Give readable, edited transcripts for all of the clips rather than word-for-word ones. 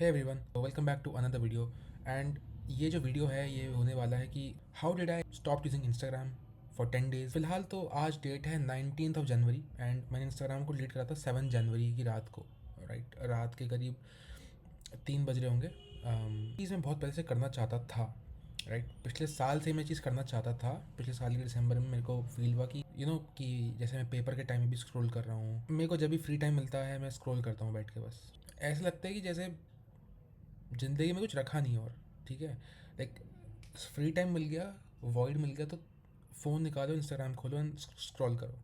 Hey everyone, welcome back to another video. And ये जो video है ये होने वाला है कि how did I stop using Instagram for 10 days. फिलहाल तो आज डेट है 19 जनवरी एंड मैंने इंस्टाग्राम को डिलीट करा था 7 जनवरी की रात को। राइट, रात के करीब 3 बज रहे होंगे। चीज़ मैं बहुत पहले से करना चाहता था। राइट, पिछले साल से मैं चीज़ करना चाहता था। पिछले साल के दिसंबर में मेरे को फील हुआ कि कि जैसे मैं पेपर के टाइम में भी स्क्रॉल कर रहा हूँ, मेरे को जब भी फ्री टाइम मिलता है मैं स्क्रॉल करता हूँ बैठ के। बस ऐसा लगता है कि जैसे ज़िंदगी में कुछ रखा नहीं। और ठीक है, लाइक फ्री टाइम मिल गया, वॉइड मिल गया तो फ़ोन निकालो, इंस्टाग्राम खोलो एंड स्क्रॉल करो।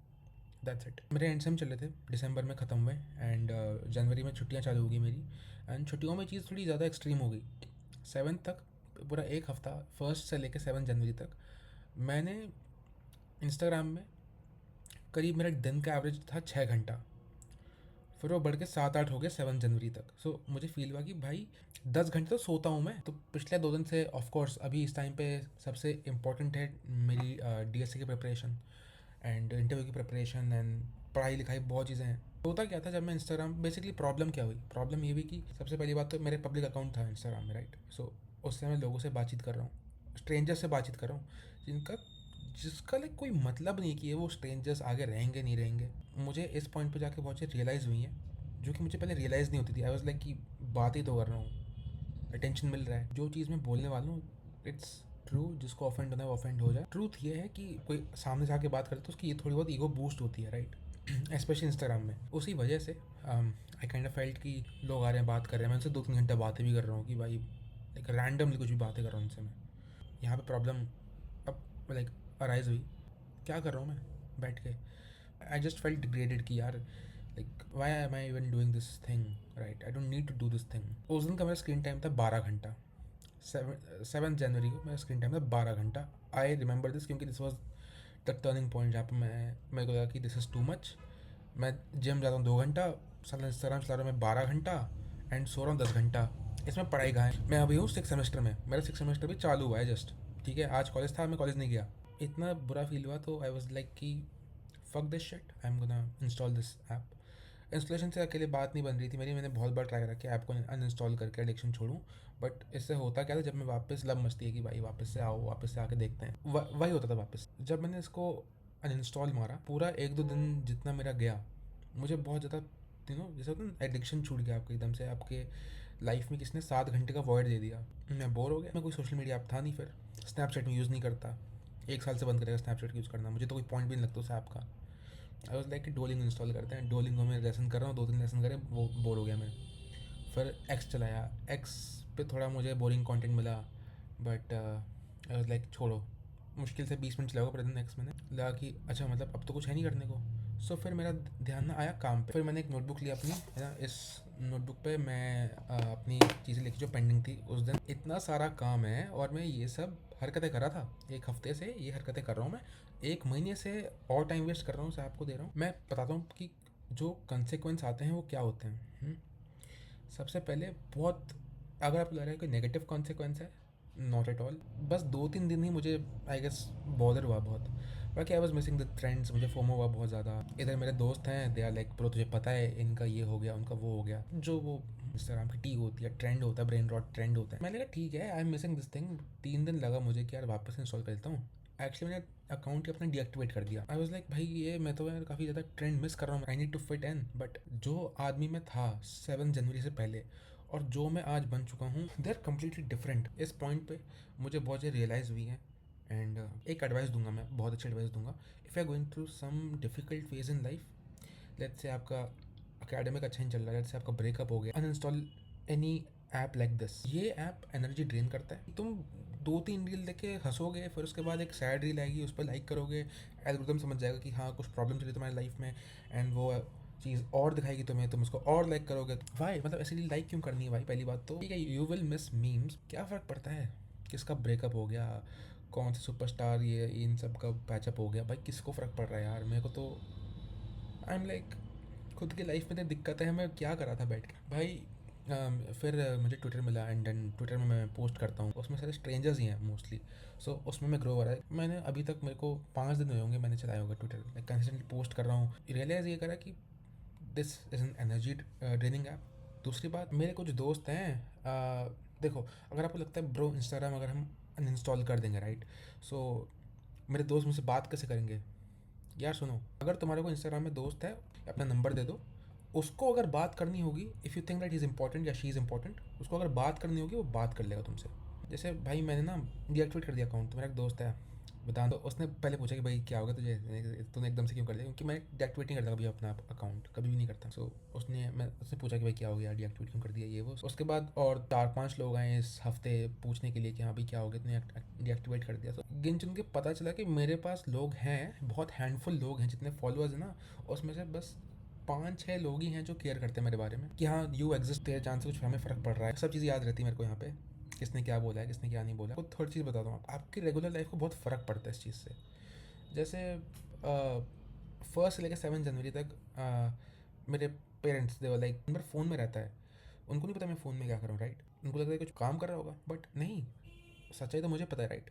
That's it. मेरे एंड सेम चल रहे थे, दिसंबर में ख़त्म हुए एंड जनवरी में छुट्टियां चालू हो गई मेरी। एंड छुट्टियों में चीज़ थोड़ी ज़्यादा एक्सट्रीम हो गई। 7 तक, पूरा एक हफ़्ता, 1 से लेकर 7 जनवरी तक मैंने इंस्टाग्राम में करीब मेरा दिन का एवरेज था 6 घंटा। फिर वो बढ़ के 7-8 हो गए 7 जनवरी तक। सो मुझे फील हुआ कि भाई 10 घंटे तो सोता हूँ मैं। तो पिछले 2 दिन से ऑफकोर्स अभी इस टाइम पे सबसे इम्पोर्टेंट है मेरी डीएससी की प्रिपरेशन एंड इंटरव्यू की प्रिपरेशन एंड पढ़ाई लिखाई, बहुत चीज़ें हैं। होता क्या था जब मैं इंस्टाग्राम, बेसिकली प्रॉब्लम क्या हुई, प्रॉब्लम ये हुई कि सबसे पहली बात तो मेरे पब्लिक अकाउंट था इंस्टाग्राम में। राइट, सो उससे मैं लोगों से बातचीत कर रहा हूँ, स्ट्रेंजर से बातचीत कर रहा हूँ जिनका जिसका लाइक कोई मतलब नहीं कि ये वो स्ट्रेंजर्स आगे रहेंगे नहीं रहेंगे। मुझे इस पॉइंट पे जाके बहुत चीज़ रियलाइज़ हुई है जो कि मुझे पहले रियलाइज़ नहीं होती थी। आई वॉज लाइक कि बात ही तो कर रहा हूँ, अटेंशन मिल रहा है, जो चीज़ मैं बोलने वाला हूँ इट्स ट्रू। जिसको ऑफेंड होना है वो ऑफेंड हो जाए। ट्रूथ ये है कि कोई सामने से आके बात करे तो उसकी ये थोड़ी बहुत ईगो बूस्ट होती है। राइट, स्पेशली इंस्टाग्राम में। उसी वजह से आई काइंड ऑफ फेल्ट कि लोग आ रहे हैं, बात कर रहे हैं, मैं उनसे 2-3 घंटा बातें भी कर रहा हूँ कि भाई लाइक रैंडमली कुछ भी बातें कर रहा हूँ उनसे मैं। यहाँ पे प्रॉब्लम अब लाइक अराइज हुई, क्या कर रहा हूँ मैं बैठ के। आई जस्ट फेल्ट डिग्रेडेड कि यार like why am I even doing this thing. Right, I don't need to do this thing. उस दिन का मेरा स्क्रीन टाइम था 12 घंटा। 7 जनवरी को मेरा स्क्रीन टाइम था 12 घंटा। आई रिमेंबर दिस क्योंकि this was the turning point जहाँ पर मेरे को लगा कि दिस इज़ टू मच। मैं जिम जाता हूँ 2 घंटा, साला इंस्टाग्राम चला रहा हूँ मैं 12 घंटा एंड सो रहा हूँ 10 घंटा। इसमें पढ़ाई कहाँ है? मैं अभी हूँ 6 सेमेस्टर में, मेरा 6 सेमेस्टर भी चालू हुआ है जस्ट। ठीक है, आज कॉलेज था, मैं कॉलेज नहीं गया। इतना बुरा फील हुआ तो आई वॉज लाइक कि fuck this shit, I am gonna install this app. Installation से अकेले बात नहीं बन रही थी मेरी। मैंने बहुत बार ट्राई करा कि ऐप को अनइंस्टॉल करके एडिक्शन छोड़ूं। बट इससे होता क्या था, जब मैं वापस लब मस्ती है कि भाई वापस से आओ, वापस से आके देखते हैं, वही होता था वापस। जब मैंने इसको अनइंस्टॉल मारा, पूरा 1-2 दिन जितना मेरा गया, मुझे बहुत ज़्यादा जैसे होता है ना एडिक्शन छूट गया आपके एकदम से। आपके लाइफ में किसने 7 घंटे का वॉइड दे दिया। मैं बोर हो गया। मैं कोई सोशल मीडिया ऐप था नहीं, फिर स्नैपचैट में यूज़ नहीं करता। 1 साल से बंद करेगा स्नैपचैट यूज़ करना, मुझे तो कोई पॉइंट भी नहीं लगता उस ऐप का। आई वॉज लाइक कि डोलिंगो इंस्टॉल करते हैं, डोलिंगो में लेसन कर रहा हूँ, 2-3 लेसन करे, वो बोर हो गया मैं। फिर एक्स चलाया, एक्स पे थोड़ा मुझे बोरिंग कंटेंट मिला। बट आई वॉज लाइक छोड़ो, मुश्किल से 20 मिनट चलाओगे प्रतिदिन एक्स। मैंने लगा कि अच्छा मतलब अब तो कुछ है नहीं करने को। सो फिर मेरा ध्यान ना आया काम पे। फिर मैंने एक नोटबुक ली अपनी, है ना। इस नोटबुक पे मैं अपनी चीज़ें लिखी जो पेंडिंग थी उस दिन। इतना सारा काम है और मैं ये सब हरकतें कर रहा था। 1 हफ्ते से ये हरकतें कर रहा हूँ मैं, 1 महीने से और टाइम वेस्ट कर रहा हूँ, आपको दे रहा हूँ। मैं बताता हूँ कि जो कंसिक्वेंस आते हैं वो क्या होते हैं। सबसे पहले बहुत, अगर आपको लग रहा है कोई नेगेटिव कॉन्सिक्वेंस है, नॉट एट ऑल। बस 2-3 दिन ही मुझे आई गेस बॉदर हुआ बहुत। बाकी I was missing the trends, मुझे फोमो हुआ बहुत ज़्यादा। इधर मेरे दोस्त हैं, दे आर लाइक प्रो, तुझे पता है इनका ये हो गया, उनका वो हो गया, जो वो इंस्टाग्राम की टी होती है, ट्रेंड होता है, ब्रेन रॉट ट्रेंड होता है। मैंने कहा ठीक है, I am missing this thing. 3 दिन लगा मुझे कि यार वापस इंस्टॉल कर लेता हूँ। एक्चुअली मैंने अकाउंट ही अपना डीएक्टिवेट कर दिया। आई वॉज लाइक भाई ये मैं तो यार काफ़ी ज़्यादा ट्रेंड मिस कर रहा हूँ, I need to fit in. But जो आदमी में था 7 जनवरी से पहले और जो मैं आज बन चुका हूँ, दे आर कम्प्लीटली डिफरेंट। इस पॉइंट पे मुझे बहुत चीज़ें रियलाइज़ हुई हैं। एंड एक एडवाइस दूंगा मैं, बहुत अच्छी एडवाइस दूंगा। If you are going through some difficult phase in life, let's say आपका अकेडमिक अच्छा नहीं चल रहा है, लेट्स से आपका ब्रेकअप हो गया, uninstall any app like this. ये ऐप एनर्जी ड्रेन करता है। तुम 2-3 रील देख के हंसोगे, फिर उसके बाद एक सैड रील आएगी, उस पर लाइक करोगे, एल्गोरिथम समझ जाएगा कि हाँ कुछ प्रॉब्लम चल रही है तुम्हारी लाइफ में, एंड वो चीज़ और दिखाएगी तुम्हें, तुम उसको और लाइक करोगे। भाई मतलब ऐसे लाइक क्यों करनी है भाई? पहली बात तो ठीक है, यू विल मिस मीम्स, क्या फ़र्क पड़ता है किसका ब्रेकअप हो गया, कौन से सुपरस्टार ये इन सब का पैचअप हो गया, भाई किसको फ़र्क पड़ रहा है यार? मेरे को तो आई एम लाइक खुद की लाइफ में इतनी दिक्कत है, मैं क्या कर रहा था बैठ के भाई। फिर मुझे ट्विटर मिला एंड देन ट्विटर में मैं पोस्ट करता हूँ, उसमें सारे स्ट्रेंजर्स ही हैं मोस्टली। सो उसमें मैं ग्रो हो रहा है। मैंने अभी तक, मेरे को 5 दिन हुए होंगे मैंने चलाया होगा ट्विटर, कंसिस्टेंटली पोस्ट कर रहा हूँ। रियलाइज़ ये करा कि this is an energy draining app. दूसरी बात, मेरे कुछ दोस्त हैं, देखो, अगर आपको लगता है ब्रो इंस्टाग्राम अगर हम अनइंस्टॉल कर देंगे, राइट, सो मेरे दोस्त मुझसे बात कैसे करेंगे? यार सुनो, अगर तुम्हारे को इंस्टाग्राम में दोस्त है, अपना नंबर दे दो, उसको अगर बात करनी होगी, if you think that is important या शी इज़ इंपॉर्टेंट, उसको अगर बात करनी होगी वो बात कर लेगा तुमसे। जैसे भाई मैंने ना डीएक्टिवेट कर दिया अकाउंट, तो मेरा एक दोस्त है, बता दो, उसने पहले पूछा कि भाई क्या होगा तुझे, तूने एकदम से क्यों कर दिया, क्योंकि मैं डीएक्टिवेट नहीं करता कभी अपना अकाउंट, कभी भी नहीं करता। सो उसने पूछा कि भाई क्या हो गया, डीएक्टिवेट क्यों कर दिया, ये वो। उसके बाद और 4-5 लोग आए इस हफ्ते पूछने के लिए कि हाँ भाई क्या हो गया, तूने डीएक्टिवेट कर दिया। तो गिन चुन के पता चला कि मेरे पास लोग हैं, बहुत हैंडफुल लोग हैं जितने फॉलोअर्स हैं ना, उसमें से बस 5-6 लोग ही हैं जो केयर करते हैं मेरे बारे में कि हाँ यू एग्जिस्ट, तेरे चांस से कुछ हमें फ़र्क पड़ रहा है। सब चीज़ें याद रहती है मेरे को यहाँ पे, किसने क्या बोला है, किसने क्या नहीं बोला। तो थर्ड चीज़ बताता हूँ, आपकी रेगुलर लाइफ को बहुत फ़र्क पड़ता है इस चीज़ से। जैसे फर्स्ट से लेकर 7 जनवरी तक मेरे parents they like number phone में रहता है, उनको नहीं पता मैं फ़ोन में क्या कर रहा हूँ, राइट, उनको लगता है कुछ काम कर रहा होगा, बट नहीं, सच्चाई तो मुझे पता है, राइट।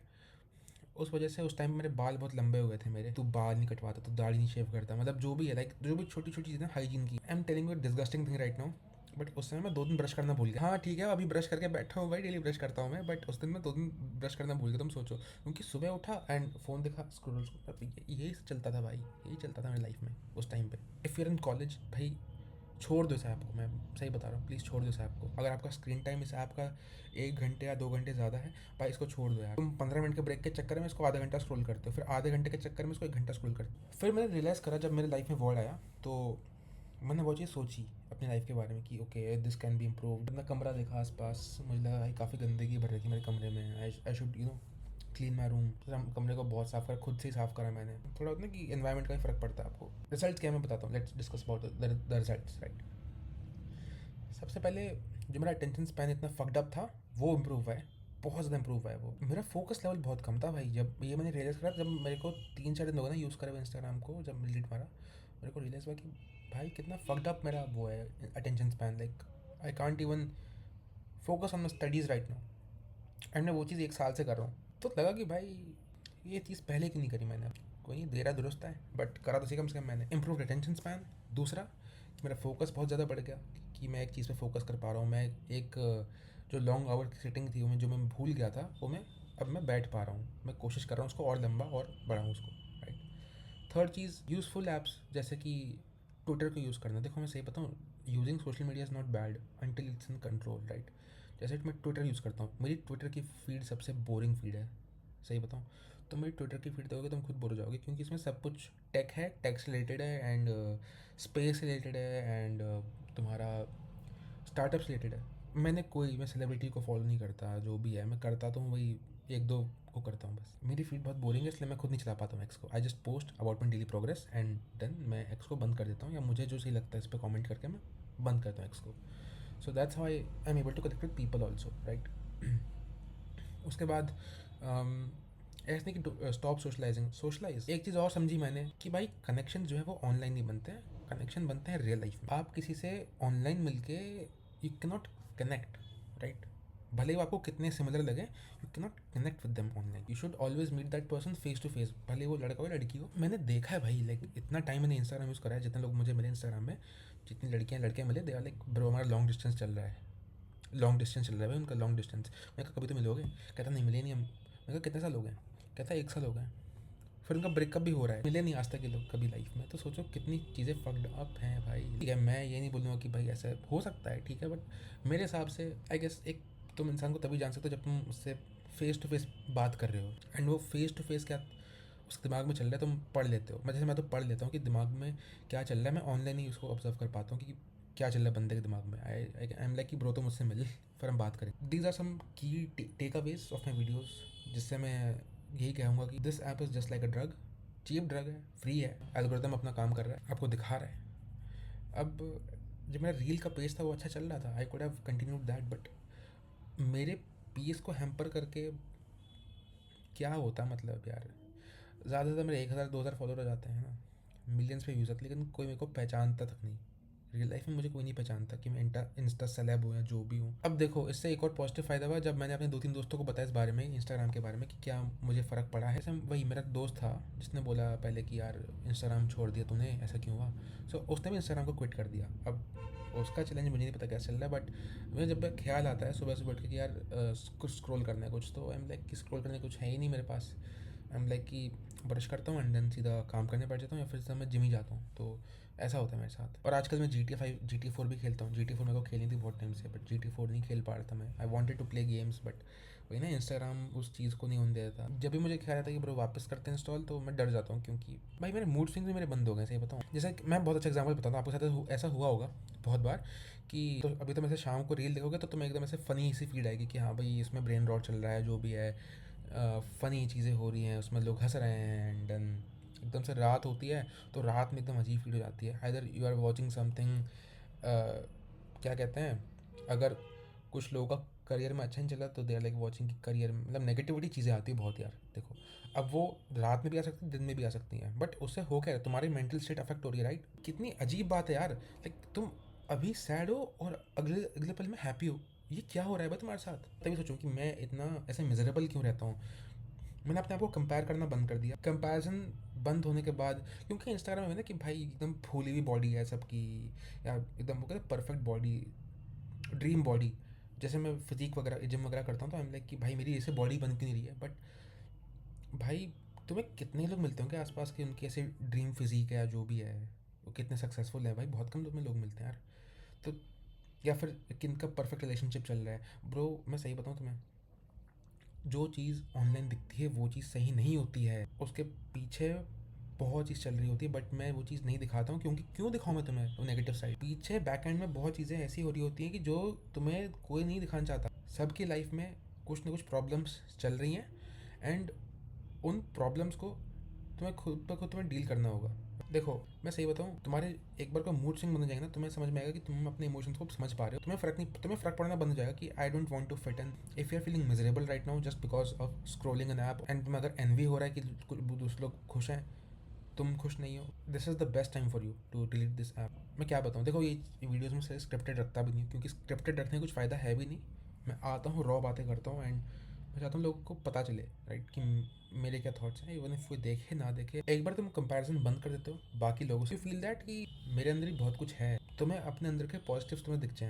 उस वजह से उस टाइम मेरे बाल बहुत लंबे हुए थे मेरे, तू बाल नहीं कटवाता, तू दाढ़ी नहीं शेव करता, मतलब जो भी है, लाइक जो भी छोटी छोटी चीज़ें हाइजीन की, I am telling you disgusting thing right now. But उस समय मैं 2 दिन ब्रश करना भूल गया। हाँ ठीक है, अभी ब्रश करके बैठा हूँ भाई, डेली ब्रश करता हूँ मैं, बट उस दिन मैं 2 दिन ब्रश करना भूल गया, तुम सोचो, क्योंकि सुबह उठा एंड फ़ोन देखा, स्क्रॉल, यही चलता था भाई, यही चलता था मेरी लाइफ में उस टाइम पे। इफ़ यूर इन कॉलेज, भाई छोड़ दो इस ऐप को, मैं सही बता रहा हूँ, प्लीज़ छोड़ दो इस ऐप को। अगर आपका स्क्रीन टाइम इस ऐप का 1 घंटे या 2 घंटे ज़्यादा है, भाई इसको छोड़ दो यार। तुम 15 मिनट के ब्रेक के चक्कर में इसको आधा घंटा स्क्रॉल करते हो, फिर आधे घंटे के चक्कर में इसको 1 घंटा स्क्रॉल करते हो। फिर मैंने रियलाइज़ करा जब मेरे लाइफ में वर्ड आया, तो मैंने वो चीज़ सोची अपनी लाइफ के बारे में कि okay this can be improve. अपना कमरा देखा आसपास, मुझे लगा भाई काफ़ी गंदगी भर रही थी मेरे कमरे में, I should clean my room. कमरे को बहुत साफ़ करा, खुद से ही साफ़ करा मैंने। थोड़ा होता है कि एनवायरनमेंट का ही फ़र्क पड़ता है आपको। रिजल्ट क्या मैं बताता हूँ, let's discuss about the results, right. सबसे पहले जो मेरा अटेंशन स्पैन इतना फक्ड अप था, वो इम्प्रूव हुआ है, बहुत ज़्यादा इम्प्रूव हुआ है वो। मेरा फोकस लेवल बहुत कम था भाई, जब ये मैंने रियलाइज़ करा, जब मेरे को 3-4 दिन हो गए ना यूज़ करे हुए इंस्टाग्राम को, जब डिलीट मारा, मेरे को रियलाइज़ हुआ कि भाई कितना फक्ड अप मेरा वो है attention span, like I can't even focus on my studies right now. And मैं वो चीज़ 1 साल से कर रहा हूँ, तो लगा कि भाई ये चीज़ पहले क्यों नहीं करी मैंने। कोई नहीं, देरा दुरुस्त है, बट करा तो सही कम से कम मैंने। Improve attention span. दूसरा, मेरा फोकस बहुत ज़्यादा बढ़ गया, कि मैं एक चीज़ पे फोकस कर पा रहा हूँ। मैं एक जो लॉन्ग आवर की सिटिंग थी, वो जो मैं भूल गया था, वो मैं अब मैं बैठ पा रहा हूँ। मैं कोशिश कर रहा हूँ उसको और लंबा और बढ़ाऊँ उसको, राइट। थर्ड चीज़, यूज़फुल ऐप्स जैसे कि ट्विटर को यूज़ करना। देखो मैं सही बताऊँ, using social media is not bad until it's in control, right. जैसे कि मैं ट्विटर यूज़ करता हूँ, मेरी ट्विटर की फीड सबसे बोरिंग फीड है, सही बताऊँ तो। मेरी ट्विटर की फीड देखोगे तुम खुद बोर हो जाओगे, क्योंकि इसमें सब कुछ टेक है, टेक से रिलेटेड है, एंड स्पेस रिलेटेड है, एंड तुम्हारा स्टार्टअप रिलेटेड है। मैं सेलिब्रिटी को फॉलो नहीं करता, जो भी है मैं करता तो हूँ वही 1-2 को करता हूँ बस। मेरी फीड बहुत बोरिंग है, इसलिए मैं खुद नहीं चला पाता हूँ एक्स को। I just post about my daily progress and then मैं एक्स को बंद कर देता हूँ, या मुझे जो सही लगता है इस पर कॉमेंट करके मैं बंद करता हूँ एक्स को। So that's how I am able to connect with people also, right. उसके बाद ऐसे नहीं कि स्टॉप सोशलाइजिंग, सोशलाइज। एक चीज़ और समझी मैंने कि भाई कनेक्शन जो है वो ऑनलाइन नहीं बनते हैं, कनेक्शन बनते हैं रियल लाइफ में। आप किसी से ऑनलाइन मिलके you can not connect, right. भले ही आपको कितने सिमिलर लगे, you can not connect with them online. You should always meet that person face to face, भले वो लड़का हो लड़की हो। मैंने देखा है भाई, लाइक इतना टाइम मैंने इंस्टाग्राम यूज़ करा है, जितने लोग मुझे मिले इंस्टाग्राम में, जितनी लड़कियाँ लड़के मिले, दे आर लाइक ब्रो हमारा लॉन्ग डिस्टेंस चल रहा है, लॉन्ग डिस्टेंस चल रहा है भाई उनका, लॉन्ग डिस्टेंस। मैं कहा कभी तो मिलोगे, कहता नहीं मिले नहीं हम। मैं कहा कितने साल हो गए, कहता 1 साल हो गए। फिर उनका ब्रेकअप भी हो रहा है, मिले नहीं आज तक ये लोग कभी लाइफ में। तो सोचो कितनी चीज़ें फक्ड अप हैं भाई। ठीक है, मैं ये नहीं बोलूँगा कि भाई ऐसा हो सकता है, ठीक है, बट मेरे हिसाब से आई गेस एक तुम इंसान को तभी जान सकते हो जब तुम उससे फेस टू फेस बात कर रहे हो, एंड वो फेस टू फेस क्या उसके दिमाग में चल रहा है तुम पढ़ लेते हो। मैं तो पढ़ लेता हूँ कि दिमाग में क्या चल रहा है, मैं ऑनलाइन ही उसको ऑब्जर्व कर पाता हूँ कि क्या चल रहा है बंदे के दिमाग में। आई एम लाइक कि ब्रो तो मुझसे मिल, फिर हम बात करें। These are some key takeaways of my videos, जिससे मैं यही कहूँगा कि this app is just like a drug. Cheap drug है, फ्री है, एल्गोरिथम अपना काम कर रहा है, आपको दिखा रहा है। अब जब मेरा रील का पेज था वो अच्छा चल रहा था, I could have continued that, but मेरे पीस को हैम्पर करके क्या होता, मतलब यार ज़्यादा से ज़्यादा मेरे 1,000-2,000 फॉलोअर हो जाते हैं ना, मिलियंस पे व्यूज़ आते, लेकिन कोई मेरे को पहचानता तक नहीं। रियल लाइफ में मुझे कोई नहीं पहचानता कि मैं इंस्टा सेलेब हूँ या जो भी हूँ। अब देखो, इससे एक और पॉजिटिव फ़ायदा हुआ जब मैंने अपने 2-3 दोस्तों को बताया इस बारे में, इंस्टाग्राम के बारे में, कि क्या मुझे फ़र्क पड़ा है। जैसे वही मेरा दोस्त था जिसने बोला पहले कि यार इंस्टाग्राम छोड़ दिया तूने, ऐसा क्यों हुआ। सो उसने भी इंस्टाग्राम को क्विट कर दिया। अब उसका चैलेंज मुझे नहीं पता क्या चल रहा है, बट मुझे जब भी ख्याल आता है सुबह सुबह उठ के कि यार कुछ स्क्रॉल करना है कुछ, तो आई एम लाइक कि स्क्रॉल करने कुछ है ही नहीं मेरे पास। आई एम लाइक कि ब्रश करता हूँ एंड देन सीधा काम करने बैठ जाता हूँ, या फिर सीधा मैं जिम ही जाता हूँ। तो ऐसा होता है मेरे साथ। और आजकल मैं GTA 4 भी खेलता हूँ। GTA 4 मेरे को खेलनी थी बहुत टाइम से, बट GTA 4 नहीं खेल पा रहा था मैं। I wanted to play games, but वही ना, इंस्टाग्राम उस चीज़ को नहीं होने देता। जब भी मुझे ख्याल आता है कि ब्रो वापस करते हैं इंस्टॉल, तो मैं डर जाता हूँ, क्योंकि भाई मेरे मूड स्विंग्स भी मेरे बंद हो गए, सही बताऊँ। जैसे कि मैं बहुत अच्छा एग्जाम्पल बताता हूँ आपके साथ, ऐसा हुआ होगा बहुत बार कि तो अभी तो मैं से शाम को रील देखोगे तो तुम्हें एकदम ऐसे फ़नी सी फीड आएगी कि हाँ भाई इसमें ब्रेन रॉट चल रहा है, जो भी है फ़नी चीज़ें हो रही हैं उसमें, लोग हंस रहे हैं। एंड देन एकदम से रात होती है तो रात में एकदम अजीब फील हो जाती है। Either you are watching something, क्या कहते हैं, अगर कुछ लोगों का करियर में अच्छा नहीं चला तो they are like watching career, मतलब नेगेटिविटी चीज़ें आती है बहुत यार। देखो, अब वो रात में भी आ सकती है, दिन में भी आ सकती हैं, बट उससे हो क्या है, तुम्हारी मेंटल स्टेट अफेक्ट हो रही है, राइट। कितनी अजीब बात है यार। लाइक तुम अभी सैड हो और अगले अगले पल में हैप्पी हो। ये क्या हो रहा है भाई तुम्हारे साथ। तभी सोचूं कि मैं इतना ऐसे मिजरेबल क्यों रहता हूँ। मैंने अपने आप को कंपेयर करना बंद कर दिया। कंपैरिजन बंद होने के बाद, क्योंकि इंस्टाग्राम में ना कि भाई एकदम फूली हुई बॉडी है सबकी, या एकदम वो कहते हैं परफेक्ट बॉडी, ड्रीम बॉडी। जैसे मैं फिजिक वगैरह जिम वगैरह करता हूँ तो आई एम लाइक कि भाई मेरी ऐसे बॉडी बन क्यों नहीं रही है। बट भाई तुम्हें कितने लोग मिलते होंगे आसपास के उनकी ऐसे ड्रीम फिजिक है या जो भी है, वो कितने सक्सेसफुल है भाई, बहुत कम लोग मिलते हैं यार। तो या फिर किनका परफेक्ट रिलेशनशिप चल रहा है। ब्रो मैं सही बताऊँ तुम्हें, जो चीज़ ऑनलाइन दिखती है वो चीज़ सही नहीं होती है, उसके पीछे बहुत चीज़ चल रही होती है। बट मैं वो चीज़ नहीं दिखाता हूँ, क्योंकि क्यों दिखाऊँ मैं तुम्हें वो नेगेटिव साइड। पीछे बैक एंड में बहुत चीज़ें ऐसी हो रही होती हैं कि जो तुम्हें कोई नहीं दिखाना चाहता। सबकी लाइफ में कुछ ना कुछ प्रॉब्लम्स चल रही हैं, एंड उन प्रॉब्लम्स को तुम्हें खुद ब खुद तुम्हें डील करना होगा। देखो मैं सही बताऊँ, तुम्हारे एक बार का मूड स्विंग बन जाएगा ना, तुम्हें समझ में आएगा कि तुम अपने इमोशंस को समझ पा रहे हो। तुम्हें फ़र्क पड़ना बंद हो जाएगा कि I don't want to fit in. If you are feeling miserable right now just because of scrolling an app, and तुम्हें अगर एनवी हो रहा है कि कुछ दूसरे लोग खुश हैं, तुम खुश नहीं हो, this is the best time for you to delete this app. मैं क्या बताऊँ, देखो ये वीडियोज़ में से स्क्रिप्टेड रखता भी नहीं हूँ, क्योंकि स्क्रिप्टेड रखने का कुछ फ़ायदा है भी नहीं। मैं आता हूँ रॉ बातें करता हूँ, एंड मैं चाहता हूँ लोगों को पता चले, राइट, कि मेरे क्या थॉट्स हैं। इवन इफ कोई देखे ना देखे, एक बार तुम कंपैरिजन बंद कर देते हो बाकी लोगों से, फील दैट कि मेरे अंदर ही बहुत कुछ है। तुम्हें अपने अंदर के पॉजिटिव्स तुम्हें दिखते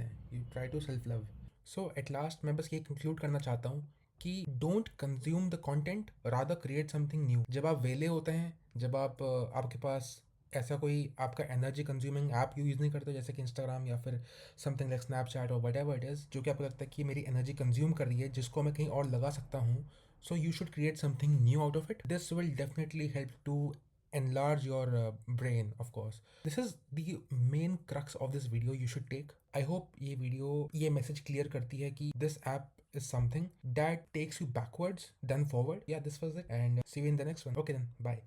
हैं, you try to self love. So at last मैं बस ये कंक्लूड करना चाहता हूँ कि don't consume the content, rather create something new. जब आप वेले होते हैं, जब आपके पास ऐसा कोई आपका एनर्जी कंज्यूमिंग ऐप यूज़ नहीं करते, जैसे कि इंस्टाग्राम या फिर समथिंग लाइक स्नैपचैट और वट एवर इट इज़, जो कि आपको लगता है कि मेरी एनर्जी कंज्यूम कर रही है जिसको मैं कहीं और लगा सकता हूँ, so you should create something new out of it. This will definitely help to enlarge your brain, of course. This is the main crux of this video you should take. I hope ये video ये message clear करती है कि this app is something that takes you backwards than forward. Yeah, this was it, and see you in the next one. Okay then, bye.